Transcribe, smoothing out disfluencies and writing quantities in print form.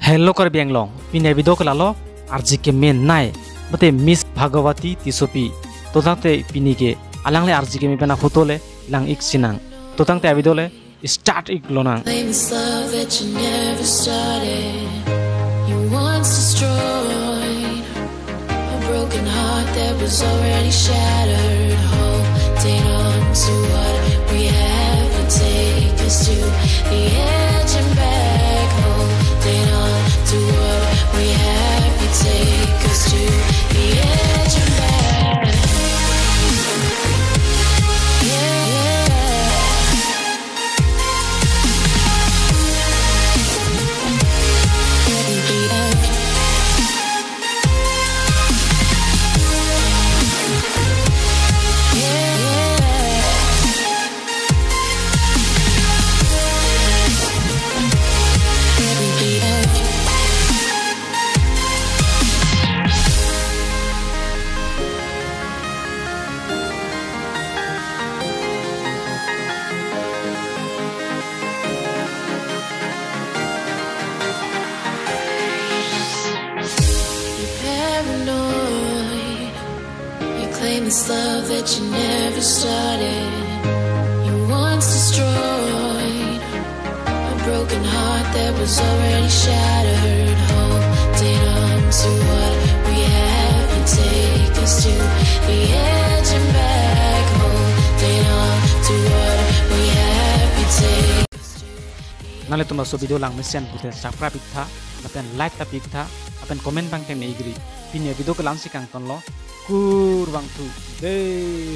Hello kar bianglong pine video kelalo arji ke men nai bate Miss Bhagawati Tisopi totangte pini ke alangle arji ke me pena photo le lang ik sinang totangte video le start ik lonang. Famous love that you never started. You once destroyed a broken heart that was already shattered. Holding on to what we have and take us to the edge and back. Holding on to what we have and take us to the edge and back. This love that you never started. You once destroyed a broken heart that was already shattered. Holding on to what we have and take us to the edge and back. Holding on to what we have and take us to the edge. Nale tuma so video lang mesian putih subscribe ikta, apen like tapi ikta, apen komen bang teng negeri. Pini video ke lansi kang ton lo. Kurang tu deh.